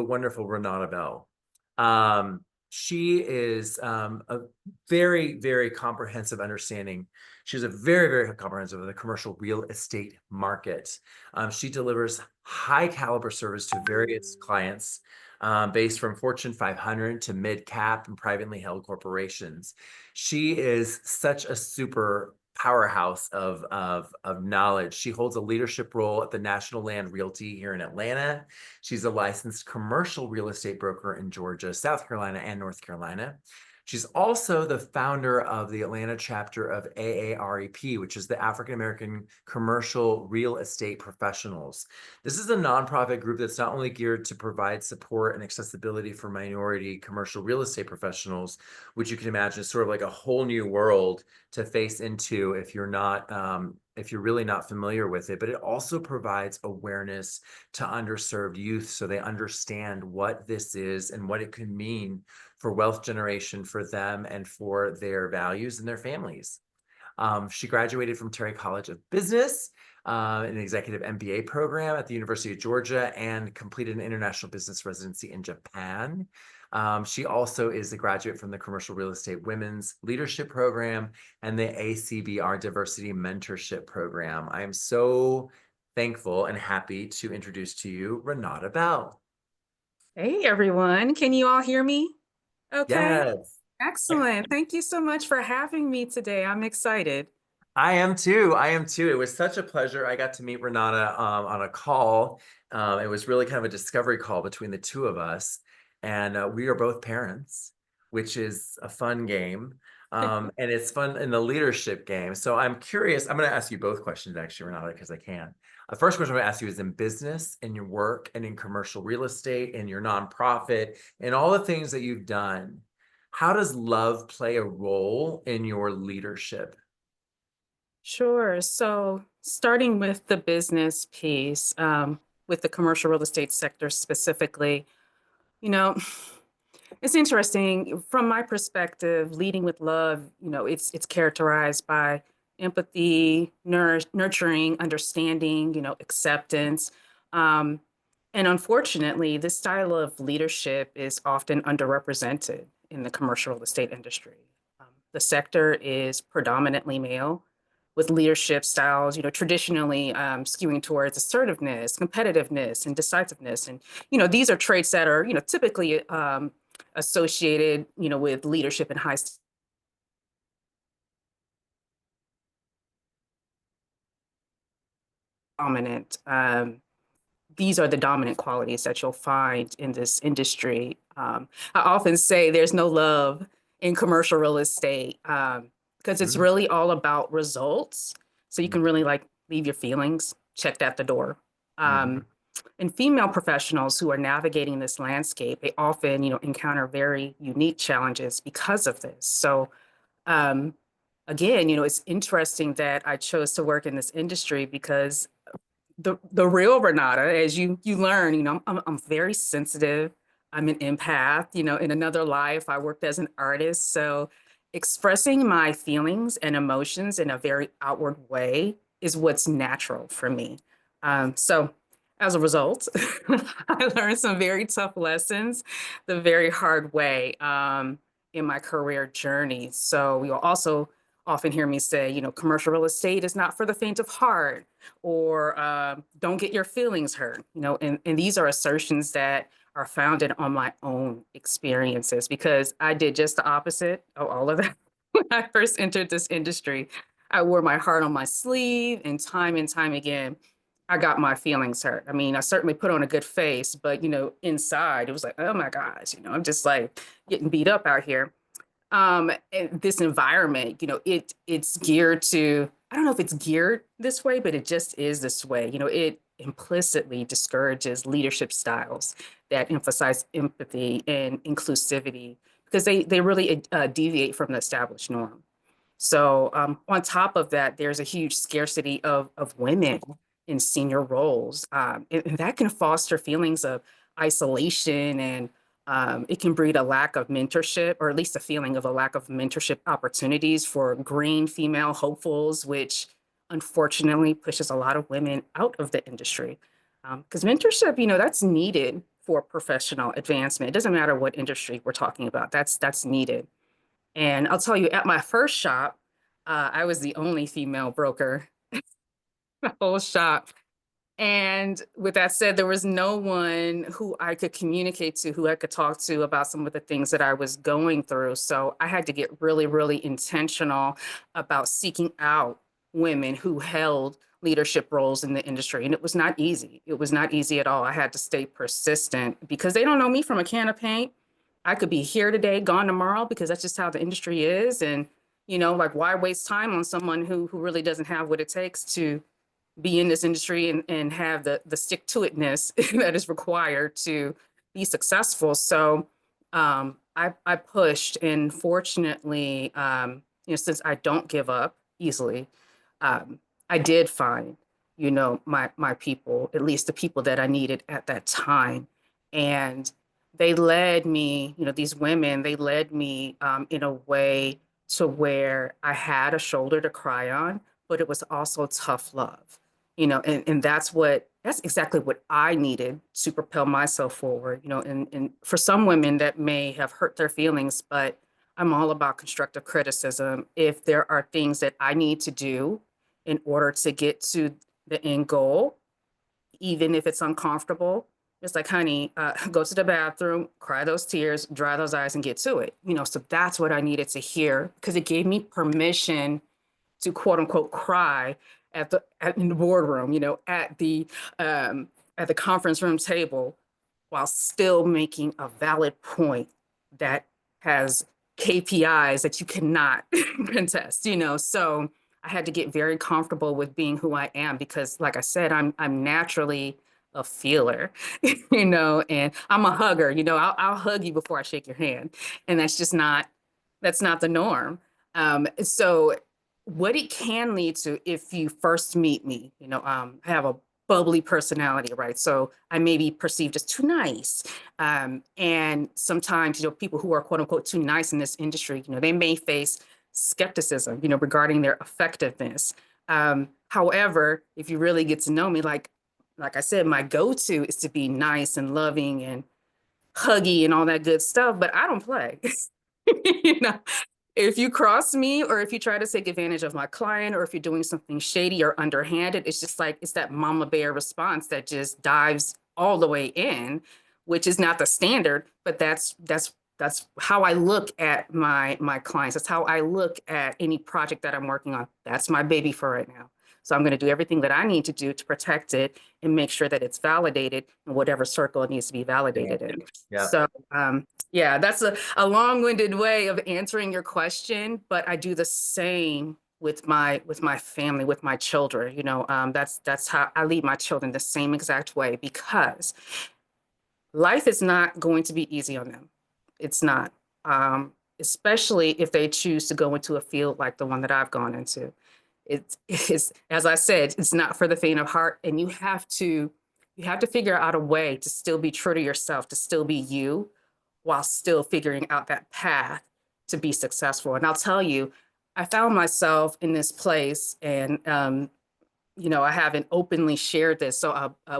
wonderful Renauta Bell. She is a very, very comprehensive understanding. She has a very, very comprehensive of the commercial real estate market. She delivers high caliber service to various clients based from Fortune 500 to mid cap and privately held corporations. She is such a super powerhouse of knowledge. She holds a leadership role at the National Land Realty here in Atlanta. She's a licensed commercial real estate broker in Georgia, South Carolina, and North Carolina. She's also the founder of the Atlanta chapter of AAREP, which is the African American Commercial Real Estate Professionals. This is a nonprofit group that's not only geared to provide support and accessibility for minority commercial real estate professionals, which you can imagine is sort of like a whole new world to face into if you're really not familiar with it, but it also provides awareness to underserved youth so they understand what this is and what it can mean for wealth generation for them and for their values and their families. She graduated from Terry College of Business, an executive MBA program at the University of Georgia, and completed an international business residency in Japan. She also is a graduate from the Commercial Real Estate Women's Leadership Program and the ACBR Diversity Mentorship Program. I am so thankful and happy to introduce to you Renauta Bell. Hey, everyone. Can you all hear me? Okay. Yes. Excellent. Thank you so much for having me today. I'm excited. I am too. I am too. It was such a pleasure. I got to meet Renauta on a call. It was really kind of a discovery call between the two of us. And we are both parents, which is a fun game. And it's fun in the leadership game. So I'm curious. I'm going to ask you both questions, actually, Renauta, because I can. The first question I'm going to ask you is in business, in your work, and in commercial real estate, in your nonprofit, and all the things that you've done. How does love play a role in your leadership? Sure. So, starting with the business piece, with the commercial real estate sector specifically, you know, it's interesting from my perspective. Leading with love, it's characterized by empathy, nurturing, understanding, acceptance. Um, and unfortunately, this style of leadership is often underrepresented in the commercial real estate industry. The sector is predominantly male, with leadership styles, traditionally skewing towards assertiveness, competitiveness, and decisiveness. And, these are traits that are, typically associated, with leadership and high dominant. These are the dominant qualities that you'll find in this industry. I often say there's no love in commercial real estate because it's Mhm. really all about results. So you can Mhm. really like leave your feelings checked at the door. Mhm. Um, and female professionals who are navigating this landscape, they often, encounter very unique challenges because of this. So um, again, it's interesting that I chose to work in this industry because the real Renauta, as you learn, I'm very sensitive. I'm an empath. In another life, I worked as an artist, so expressing my feelings and emotions in a very outward way is what's natural for me. So as a result, I learned some very tough lessons the very hard way in my career journey. So you'll also often hear me say, commercial real estate is not for the faint of heart or don't get your feelings hurt, and these are assertions that are founded on my own experiences because I did just the opposite of all of that when I first entered this industry. I wore my heart on my sleeve and time again, I got my feelings hurt. I mean, I certainly put on a good face, but inside it was like, oh my gosh, I'm just like getting beat up out here. And this environment, it's geared to, I don't know if it's geared this way, but it just is this way. It implicitly discourages leadership styles that emphasize empathy and inclusivity because they really deviate from the established norm. So on top of that, there's a huge scarcity of women in senior roles, and that can foster feelings of isolation and it can breed a lack of mentorship, or at least a feeling of a lack of mentorship opportunities for green female hopefuls, which unfortunately pushes a lot of women out of the industry. Because mentorship, that's needed for professional advancement. It doesn't matter what industry we're talking about. That's needed. And I'll tell you, at my first shop, I was the only female broker in the whole shop. And with that said, there was no one who I could communicate to, who I could talk to about some of the things that I was going through. So I had to get really, really intentional about seeking out women who held leadership roles in the industry. And it was not easy. It was not easy at all. I had to stay persistent because they don't know me from a can of paint. I could be here today, gone tomorrow, because that's just how the industry is. And, like, why waste time on someone who really doesn't have what it takes to be in this industry and have the stick to itness that is required to be successful. So I pushed, and fortunately, since I don't give up easily, um, I did find, my people, at least the people that I needed at that time. And they led me, these women, they led me in a way to where I had a shoulder to cry on, but it was also tough love, and that's exactly what I needed to propel myself forward, and for some women that may have hurt their feelings, but I'm all about constructive criticism. If there are things that I need to do in order to get to the end goal, even if it's uncomfortable, it's like, honey, go to the bathroom, cry those tears, dry those eyes, and get to it. So that's what I needed to hear, because it gave me permission to quote unquote cry in the boardroom, at the conference room table, while still making a valid point that has KPIs that you cannot contest, So I had to get very comfortable with being who I am, because, like I said, I'm naturally a feeler, and I'm a hugger. I'll hug you before I shake your hand, and that's not the norm. So what it can lead to, if you first meet me, I have a bubbly personality, right? So I may be perceived as too nice. And sometimes, people who are quote unquote too nice in this industry, they may face skepticism, regarding their effectiveness. However, if you really get to know me, like I said, my go-to is to be nice and loving and huggy and all that good stuff, but I don't play. you know, if you cross me, or if you try to take advantage of my client, or if you're doing something shady or underhanded, it's just like, it's that mama bear response that just dives all the way in, which is not the standard, but that's how I look at my clients. That's how I look at any project that I'm working on. That's my baby for right now. So I'm going to do everything that I need to do to protect it and make sure that it's validated in whatever circle it needs to be validated in. Yeah. So yeah, that's a long-winded way of answering your question, but I do the same with my family, with my children. That's how I lead my children, the same exact way, because life is not going to be easy on them. It's not, especially if they choose to go into a field like the one that I've gone into. It's, as I said, it's not for the faint of heart, and you have to figure out a way to still be true to yourself, to still be you, while still figuring out that path to be successful. And I'll tell you, I found myself in this place, and I haven't openly shared this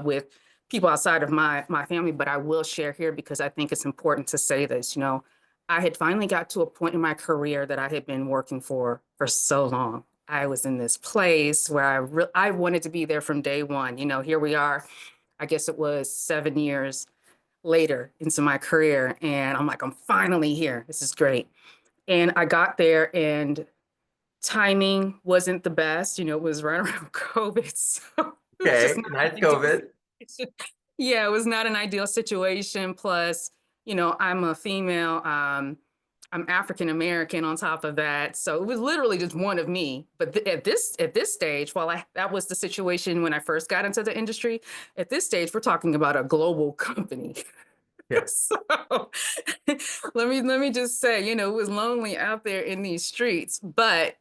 with people outside of my family, but I will share here because I think it's important to say this. I had finally got to a point in my career that I had been working for so long. I was in this place where I wanted to be there from day one. Here we are. I guess it was 7 years later into my career, and I'm like, I'm finally here. This is great. And I got there, and timing wasn't the best. It was right around COVID. So it was Okay, just not nice an ideal COVID. situation. Yeah, it was not an ideal situation. Plus, I'm a female. I'm African American on top of that. So it was literally just one of me. But at this stage, while that was the situation when I first got into the industry, at this stage, we're talking about a global company. Yeah. So let me just say, it was lonely out there in these streets. But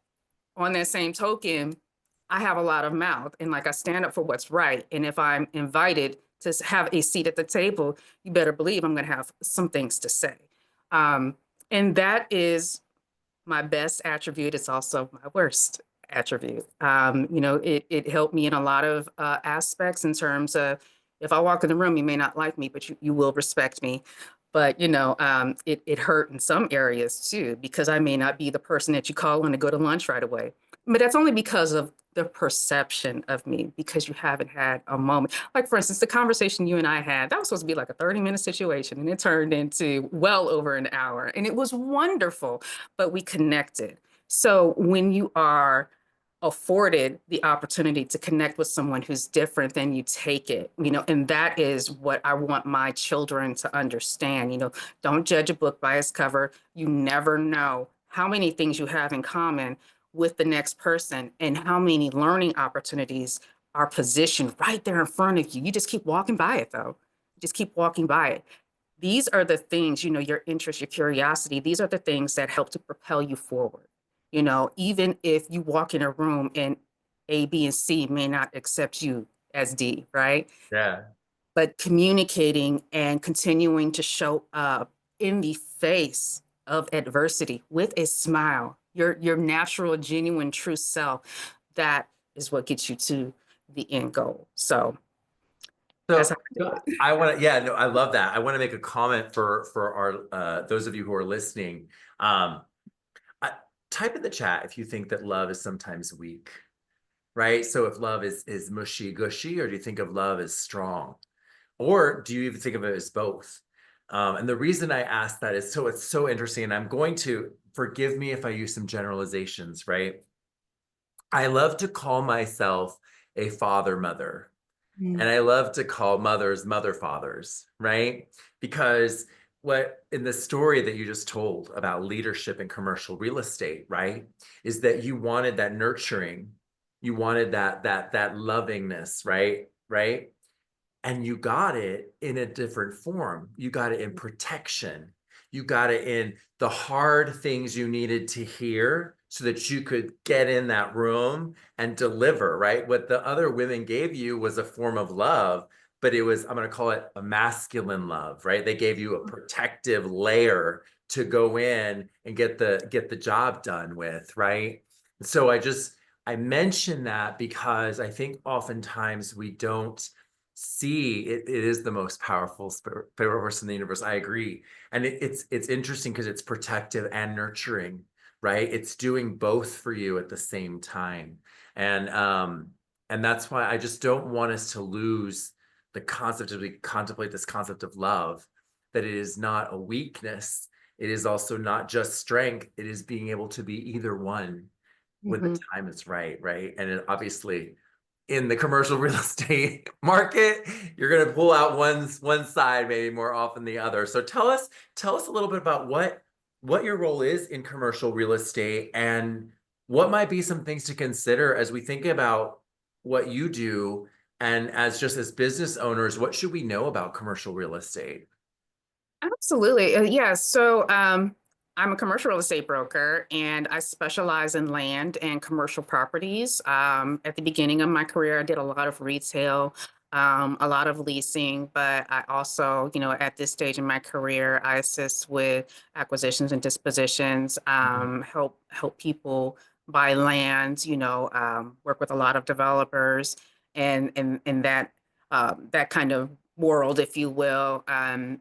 on that same token, I have a lot of mouth, and like, I stand up for what's right. And if I'm invited to have a seat at the table, you better believe I'm going to have some things to say. And that is my best attribute. It's also my worst attribute. It helped me in a lot of aspects in terms of If I walk in the room, you may not like me, but you will respect me. But it hurt in some areas too, because I may not be the person that you call on to go to lunch right away. But that's only because of the perception of me, because you haven't had a moment. Like, for instance, the conversation you and I had, that was supposed to be like a 30-minute situation, and it turned into well over an hour. And it was wonderful, but we connected. So when you are afforded the opportunity to connect with someone who's different, then you take it, and that is what I want my children to understand. Don't judge a book by its cover. You never know how many things you have in common with the next person and how many learning opportunities are positioned right there in front of you. You just keep walking by it, though. Just keep walking by it. These are the things, your interest, your curiosity, these are the things that help to propel you forward. Even if you walk in a room and A, B, and C may not accept you as D, right? Yeah. But communicating and continuing to show up in the face of adversity with a smile, your natural, genuine, true self, that is what gets you to the end goal. So that's how So I do it. I want to, yeah, no, I love that. I want to make a comment for our those of you who are listening. Um, I, type in the chat if you think that love is sometimes weak, right? So if love is mushy gushy, or do you think of love as strong, or do you even think of it as both? And the reason I ask that is it's so interesting, and I'm going to forgive me if I use some generalizations, right? I love to call myself a father mother. And Mm. I love to call mothers mother fathers, right? Because what in the story that you just told about leadership in commercial real estate, right, is that you wanted that nurturing, you wanted that lovingness, right? Right? And you got it in a different form. You got it in protection. You got it in the hard things you needed to hear so that you could get in that room and deliver, right? What the other women gave you was a form of love, but it was, I'm going to call it a masculine love, right? They gave you a protective layer to go in and get the job done with, right? So I mention that because I think oftentimes we don't see it is the most powerful spirit force in the universe. I agree. And it's interesting because it's protective and nurturing, right? It's doing both for you at the same time. And that's why I just don't want us to lose the concept as we contemplate this concept of love, that it is not a weakness. It is also not just strength. It is being able to be either one when the Mhm. time is right, right? And it, obviously, in the commercial real estate market, you're going to pull out one side maybe more often than the other. So tell us a little bit about what your role is in commercial real estate, and what might be some things to consider as we think about what you do, and as business owners, what should we know about commercial real estate? Absolutely. Yeah. So I'm a commercial real estate broker and I specialize in land and commercial properties. At the beginning of my career, I did a lot of retail, a lot of leasing, but I also, at this stage in my career, I assist with acquisitions and dispositions, Mhm. help people buy land, work with a lot of developers and that kind of world, if you will. And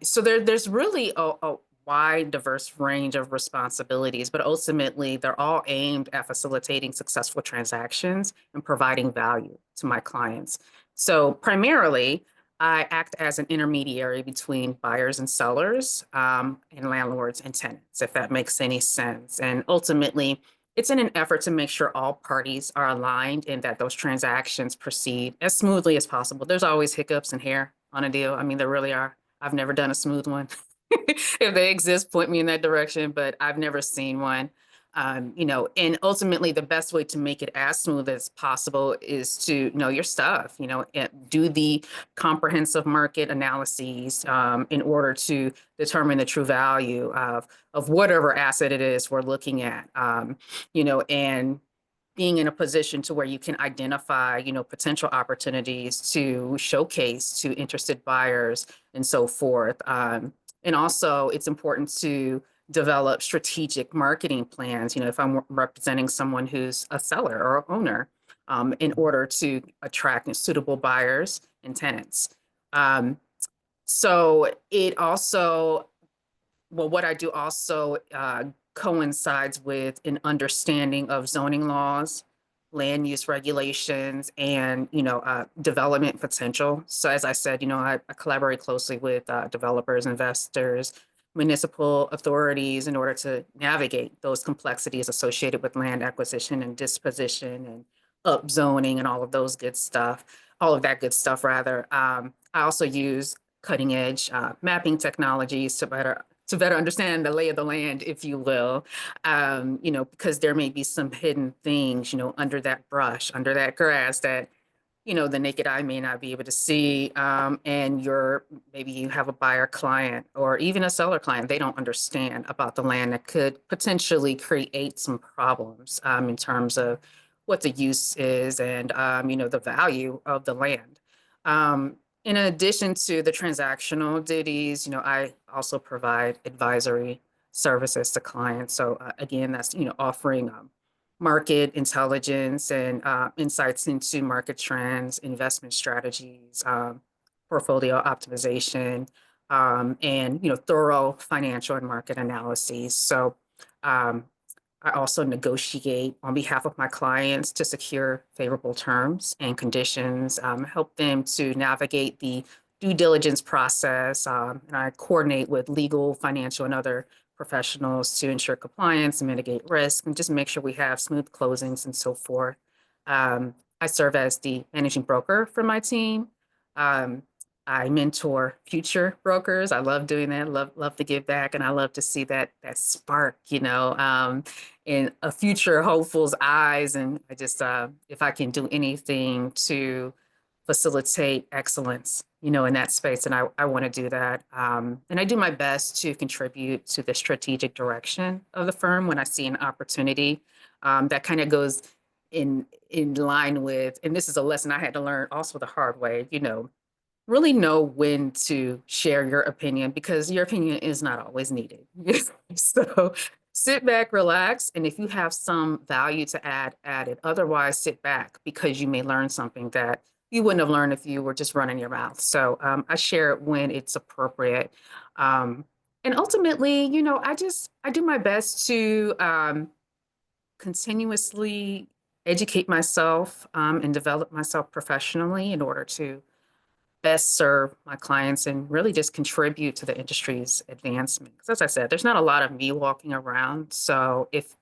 so there's really a wide, diverse range of responsibilities, but ultimately they're all aimed at facilitating successful transactions and providing value to my clients. So primarily, I act as an intermediary between buyers and sellers, and landlords and tenants, if that makes any sense. And ultimately, it's in an effort to make sure all parties are aligned and that those transactions proceed as smoothly as possible. There's always hiccups and hair on a deal. I mean, there really are. I've never done a smooth one. If they exist, point me in that direction, but I've never seen one. And ultimately, the best way to make it as smooth as possible is to know your stuff, and do the comprehensive market analyses in order to determine the true value of whatever asset it is we're looking at. And being in a position to where you can identify, potential opportunities to showcase to interested buyers and so forth. And also, it's important to develop strategic marketing plans. If I'm representing someone who's a seller or owner, in order to attract suitable buyers and tenants. Um, so it also, well, what I do also coincides with an understanding of zoning laws, land use regulations, and development potential. So as I said, I collaborate closely with developers, investors, municipal authorities in order to navigate those complexities associated with land acquisition and disposition and upzoning and all of those good stuff, all of that good stuff rather. I also use cutting edge mapping technologies to better understand the lay of the land, if you will, because there may be some hidden things, under that brush, under that grass that, the naked eye may not be able to see. And maybe you have a buyer client or even a seller client, they don't understand about the land that could potentially create some problems in terms of what the use is and, the value of the land. Um, in addition to the transactional duties, I also provide advisory services to clients. So again, that's, offering market intelligence and insights into market trends, investment strategies, portfolio optimization, and thorough financial and market analyses. So um, I also negotiate on behalf of my clients to secure favorable terms and conditions, help them to navigate the due diligence process, and I coordinate with legal, financial, and other professionals to ensure compliance and mitigate risk and just make sure we have smooth closings and so forth. I serve as the managing broker for my team. Um, I mentor future brokers. I love doing that. Love to give back, and I love to see that spark, in a future hopefuls eyes. And I just, if I can do anything to facilitate excellence, in that space, and I want to do that. And I do my best to contribute to the strategic direction of the firm when I see an opportunity that kind of goes in line with, and this is a lesson I had to learn also the hard way, really know when to share your opinion because your opinion is not always needed. So sit back, relax, and if you have some value to add it. Otherwise, sit back because you may learn something that you wouldn't have learned if you were just running your mouth. So I share it when it's appropriate. And ultimately, I do my best to continuously educate myself and develop myself professionally in order to best serve my clients and really just contribute to the industry's advancement. 'Cause as I said, there's not a lot of me walking around. So if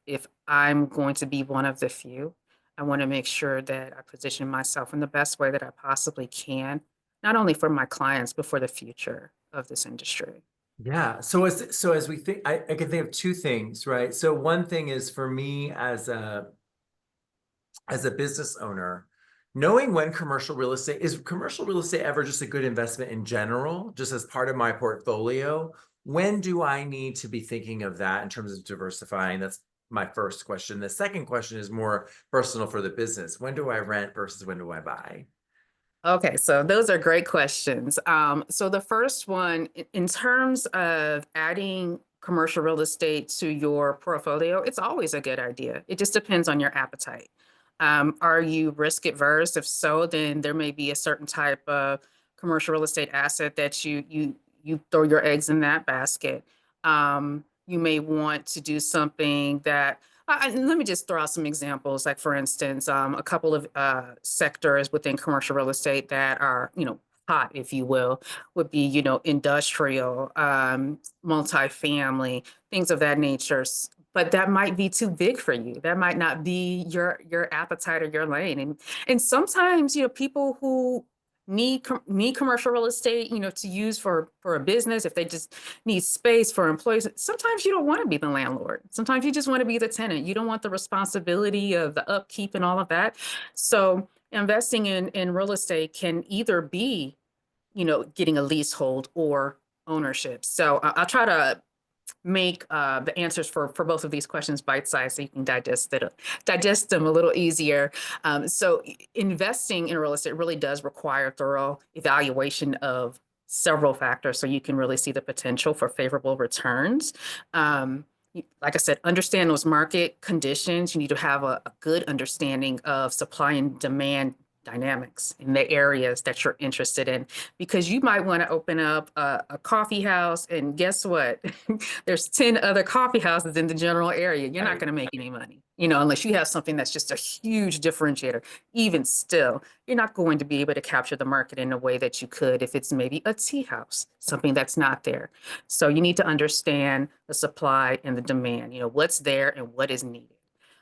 I'm going to be one of the few, I want to make sure that I position myself in the best way that I possibly can, not only for my clients, but for the future of this industry. Yeah. So as we think, I can think of two things, right? So one thing is for me as a business owner, knowing when commercial real estate ever just a good investment in general, just as part of my portfolio? When do I need to be thinking of that in terms of diversifying? That's my first question. The second question is more personal for the business. When do I rent versus when do I buy? Okay, so those are great questions. So the first one, in terms of adding commercial real estate to your portfolio, it's always a good idea. It just depends on your appetite. Are you risk adverse? If so, then there may be a certain type of commercial real estate asset that you throw your eggs in that basket. You may want to do something that let me just throw out some examples. Like for instance, a couple of sectors within commercial real estate that are, hot, if you will, would be, industrial, multifamily, things of that nature. But that might be too big for you. That might not be your appetite or your lane. And sometimes, people who need commercial real estate, to use for a business, if they just need space for employees. Sometimes you don't want to be the landlord. Sometimes you just want to be the tenant. You don't want the responsibility of the upkeep and all of that. So investing in real estate can either be, getting a leasehold or ownership. So I'll try to make the answers for both of these questions bite-sized so you can digest them a little easier. So investing in real estate really does require thorough evaluation of several factors so you can really see the potential for favorable returns. like I said, understand those market conditions. You need to have a good understanding of supply and demand dynamics in the areas that you're interested in, because you might want to open up a coffee house, and guess what? There's 10 other coffee houses in the general area. You're not Right. going to make any money, unless you have something that's just a huge differentiator. Even still, you're not going to be able to capture the market in a way that you could if it's maybe a tea house, something that's not there. So you need to understand the supply and the demand, what's there and what is needed.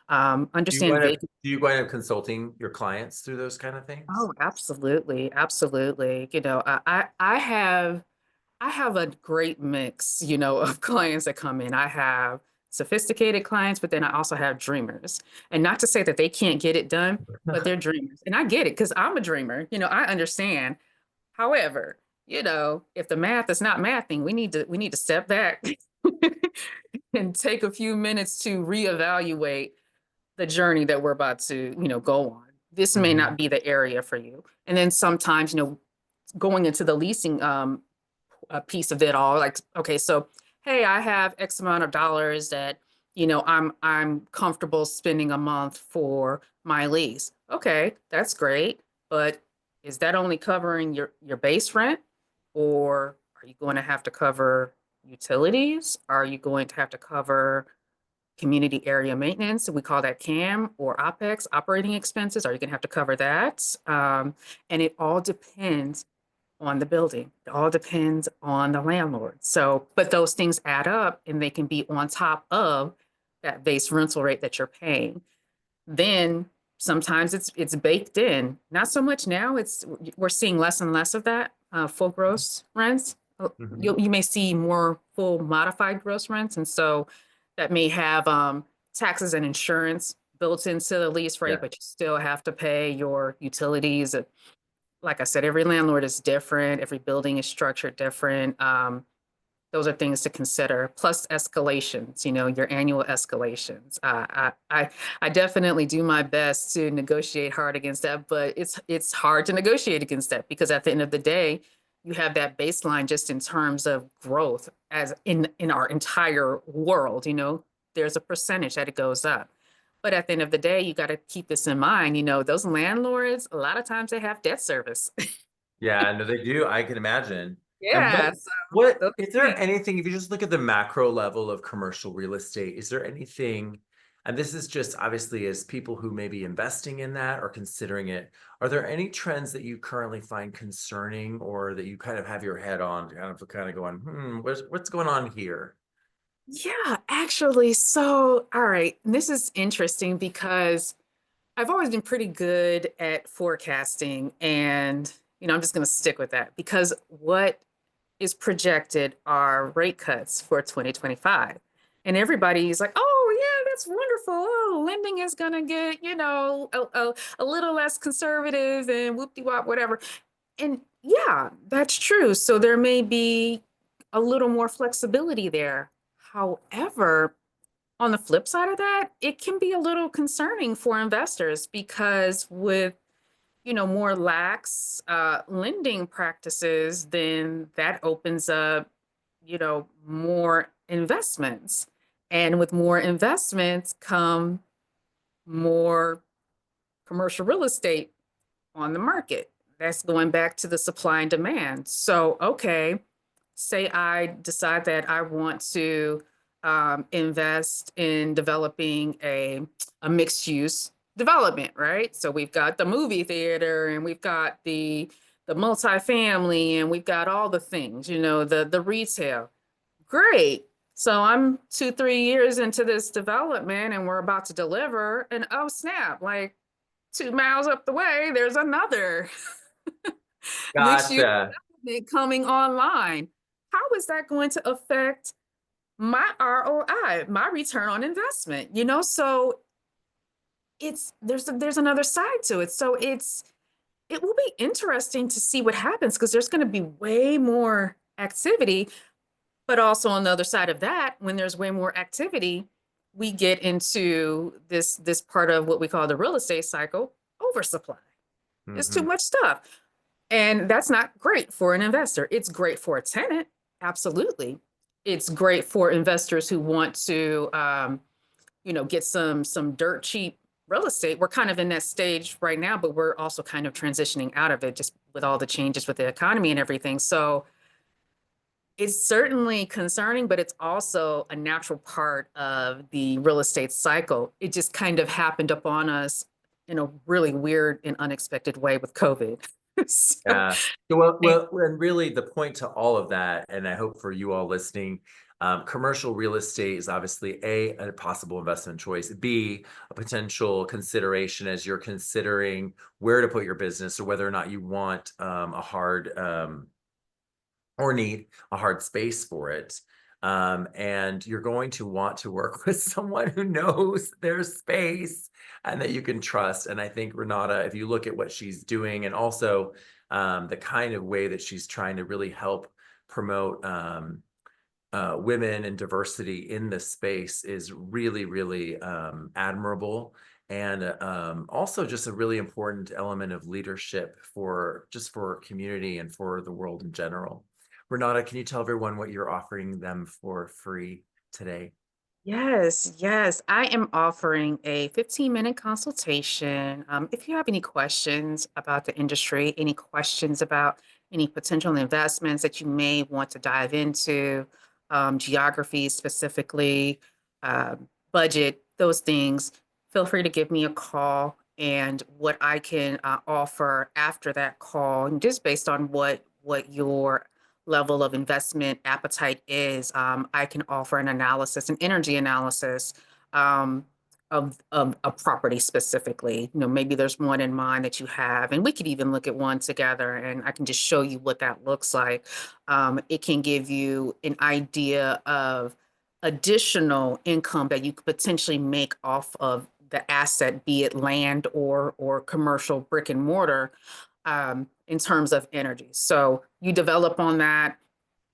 Understand vacancy. Do you wind up consulting your clients through those kind of things? Oh, absolutely, absolutely. I have a great mix, of clients that come in. I have sophisticated clients, but then I also have dreamers. And not to say that they can't get it done, but they're dreamers. And I get it because I'm a dreamer. I understand. However, if the math is not mathing, we need to step back and take a few minutes to reevaluate the journey that we're about to, go on. This may Mhm. not be the area for you. And then sometimes, going into the leasing a piece of it all, like, okay, so hey, I have X amount of dollars that, I'm comfortable spending a month for my lease. Okay, that's great. But is that only covering your base rent? Or are you going to have to cover utilities? Are you going to have to cover community area maintenance? We call that CAM, or OPEX, operating expenses. Are you going to have to cover that? And it all depends on the building. It all depends on the landlord. So, but those things add up and they can be on top of that base rental rate that you're paying. Then sometimes it's baked in. Not so much now. We're seeing less and less of that full gross rents. Mhm. You may see more full modified gross rents, and so that may have taxes and insurance built into the lease rate, Yeah. but you still have to pay your utilities. Like I said, every landlord is different. Every building is structured different. Those are things to consider. Plus escalations, your annual escalations. I definitely do my best to negotiate hard against that, but it's hard to negotiate against that because at the end of the day, you have that baseline just in terms of growth as in our entire world. There's a percentage that it goes up. But at the end of the day, you got to keep this in mind. Those landlords, a lot of times they have debt service. Yeah, no, they do. I can imagine. And Yeah. So what those is there things. anything, if you just look at the macro level of commercial real estate, is there anything, and this is just obviously as people who may be investing in that or considering it, are there any trends that you currently find concerning or that you kind of have your head on, kind of going, what's going on here? Yeah, actually. So, all right. This is interesting because I've always been pretty good at forecasting. And, I'm just going to stick with that because what is projected are rate cuts for 2025. And everybody's like, oh, yeah, that's wonderful. Oh, lending is going to get, a little less conservative and whoop de wop, whatever. And yeah, that's true. So there may be a little more flexibility there. However, on the flip side of that, it can be a little concerning for investors because with more lax lending practices, then that opens up more investments, and with more investments come more commercial real estate on the market. That's going back to the supply and demand. So, okay, say I decide that I want to invest in developing a mixed use development, right? So we've got the movie theater and we've got the multifamily and we've got all the things, the retail. Great. So I'm 2, 3 years into this development and we're about to deliver, and oh snap, like 2 miles up the way, there's another mixed use Gotcha. development coming online. How is that going to affect my ROI, my return on investment? So there's another side to it. So it will be interesting to see what happens because there's going to be way more activity. But also on the other side of that, when there's way more activity, we get into this part of what we call the real estate cycle, oversupply. It's too Hmm. much stuff. And that's not great for an investor. It's great for a tenant, absolutely. it's great for investors who want to, get some dirt cheap real estate. We're kind of in that stage right now, but we're also kind of transitioning out of it just with all the changes with the economy and everything. So it's certainly concerning, but it's also a natural part of the real estate cycle. It just kind of happened upon us in a really weird and unexpected way with COVID. So, Yeah. So, and really the point to all of that, and I hope for you all listening, commercial real estate is obviously a possible investment choice, B, a potential consideration as you're considering where to put your business or whether or not you want a hard or need a hard space for it. And you're going to want to work with someone who knows their space and that you can trust. And I think Renauta, if you look at what she's doing and also the kind of way that she's trying to really help promote women and diversity in this space is really, really admirable. And also just a really important element of leadership for community and for the world in general. Renauta, can you tell everyone what you're offering them for free today? yes, yes, I am offering a 15-minute consultation. If you have any questions about the industry, any questions about any potential investments that you may want to dive into, geography specifically, budget, those things, feel free to give me a call. And what I can offer after that call, and just based on what your level of investment appetite is, I can offer an analysis, an energy analysis of a property specifically. Maybe there's one in mind that you have, and we could even look at one together, and I can just show you what that looks like. It can give you an idea of additional income that you could potentially make off of the asset, be it land or commercial brick and mortar, in terms of energy. So you develop on that.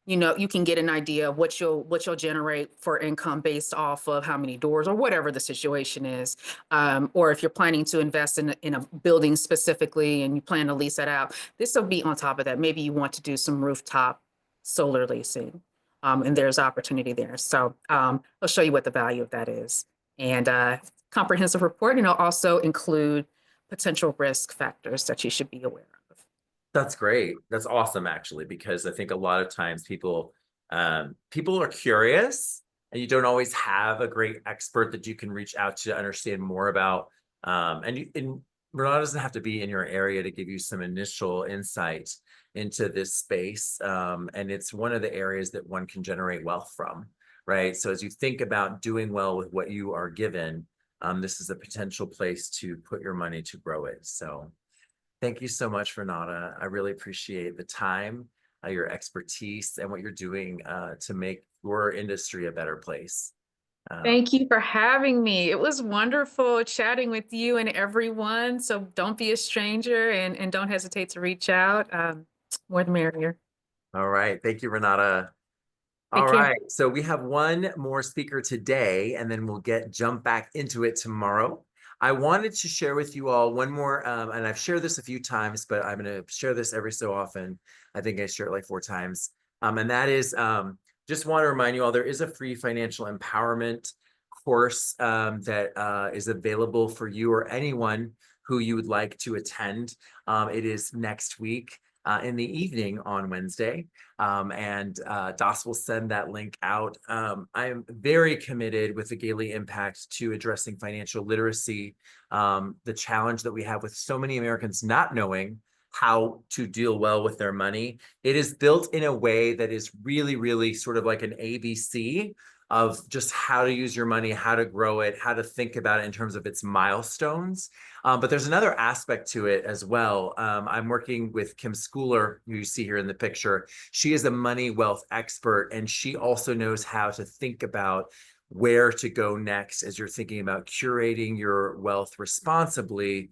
You can get an idea of what you'll generate for income based off of how many doors or whatever the situation is. Or if you're planning to invest in a building specifically and you plan to lease that out, this will be on top of that. Maybe you want to do some rooftop solar leasing, and there's opportunity there. So I'll show you what the value of that is. And comprehensive report, and it'll also include potential risk factors that you should be aware of. That's great. That's awesome, actually, because I think a lot of times people are curious, and you don't always have a great expert that you can reach out to understand more about. And Renata doesn't have to be in your area to give you some initial insight into this space. And it's one of the areas that one can generate wealth from, right? So as you think about doing well with what you are given, this is a potential place to put your money to grow it. So. Thank you so much, Renata. I really appreciate the time, your expertise, and what you're doing to make your industry a better place. Thank you for having me. It was wonderful chatting with you and everyone. So don't be a stranger, and don't hesitate to reach out. More the merrier. All right. Thank you, Renata. Take All care. right. So we have one more speaker today, and then we'll jump back into it tomorrow. I wanted to share with you all one more, and I've shared this a few times, but I'm going to share this every so often. I think I share it like 4 times. And that is just want to remind you all, there is a free financial empowerment course that is available for you or anyone who you would like to attend. It is next week in the evening on Wednesday. And DOS will send that link out. I am very committed with the Gailey Impact to addressing financial literacy, the challenge that we have with so many Americans not knowing how to deal well with their money. It is built in a way that is really, really sort of like an ABC of just how to use your money, how to grow it, how to think about it in terms of its milestones. But there's another aspect to it as well. I'm working with Kim Schooler, who you see here in the picture. She is a money wealth expert, and she also knows how to think about where to go next as you're thinking about curating your wealth responsibly